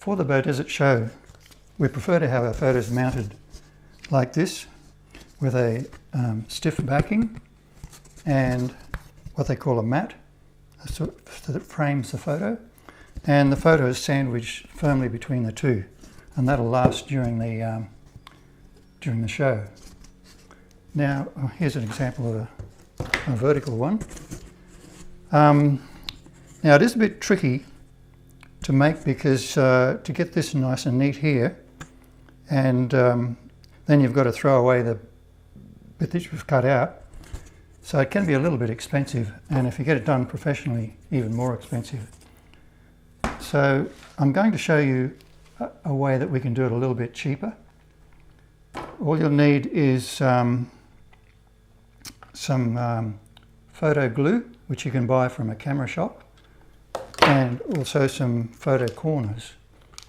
For the Beaudesert Show, we prefer to have our photos mounted like this, with a stiff backing and what they call a mat that frames the photo, and the photo is sandwiched firmly between the two, and that'll last during the show. Now here's an example of a vertical one. Now it is a bit tricky to make because to get this nice and neat here, and then you've got to throw away the bit that you've cut out. So it can be a little bit expensive, and if you get it done professionally, even more expensive. So I'm going to show you a way that we can do it a little bit cheaper. All you'll need is some photo glue, which you can buy from a camera shop, and also some photo corners,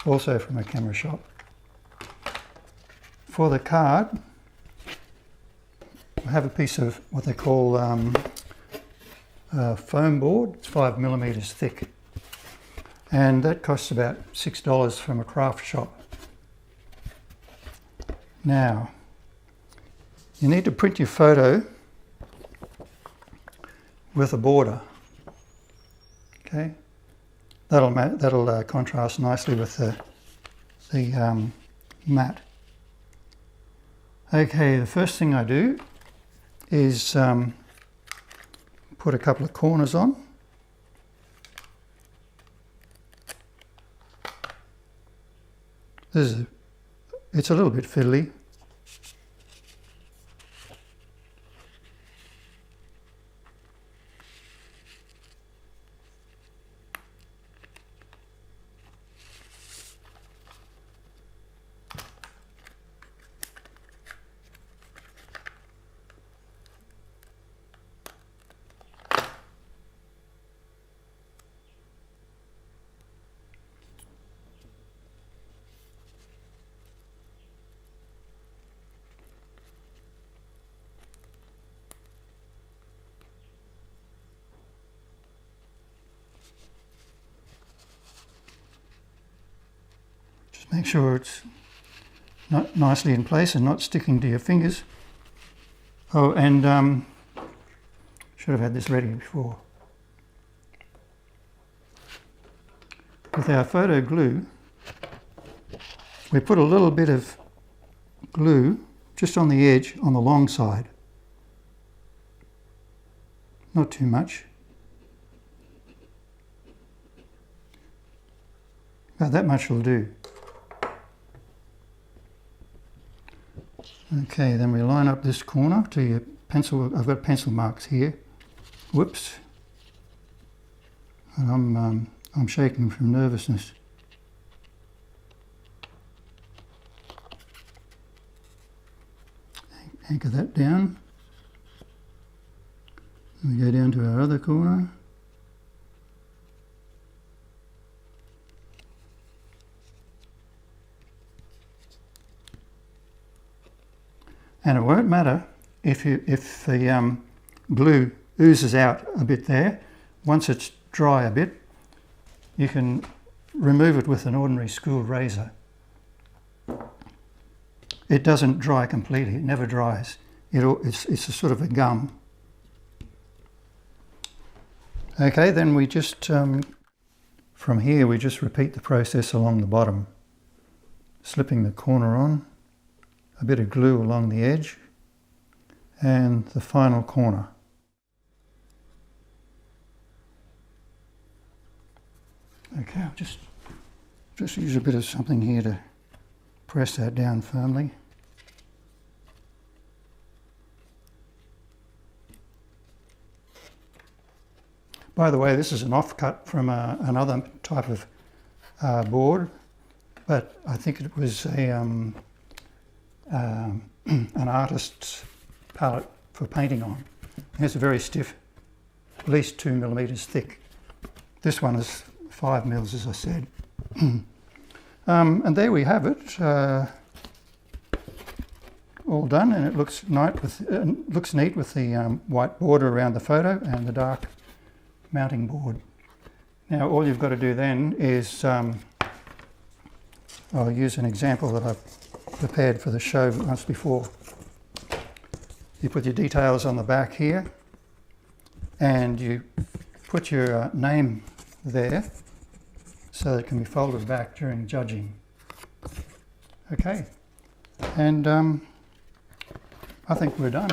also from a camera shop. For the card, I have a piece of what they call foam board. It's 5mm thick, and that costs about $6 from a craft shop. Now, you need to print your photo with a border. Okay, that'll contrast nicely with the mat. Okay, the first thing I do is put a couple of corners on. It's a little bit fiddly. Make sure it's not nicely in place and not sticking to your fingers. Oh, and should have had this ready before. With our photo glue, we put a little bit of glue just on the edge, on the long side. Not too much. About that much will do. Okay, then we line up this corner to your pencil. I've got pencil marks here. Whoops. And I'm shaking from nervousness. Anchor that down. And we go down to our other corner. And it won't matter if the glue oozes out a bit there. Once it's dry a bit, you can remove it with an ordinary school razor. It doesn't dry completely, it never dries. It's a sort of a gum. Okay, then we just, from here we just repeat the process along the bottom. Slipping the corner on, a bit of glue along the edge, and the final corner. Okay, I'll just use a bit of something here to press that down firmly. By the way, this is an offcut from another type of board, but I think it was an artist's palette for painting on. It's very stiff, at least 2mm thick. This one is 5mm, as I said. And there we have it, all done, and it looks neat with the white border around the photo and the dark mounting board. Now all you've got to do then is I'll use an example that I've prepared for the show once before. You put your details on the back here, and you put your name there so that it can be folded back during judging. Okay, and I think we're done.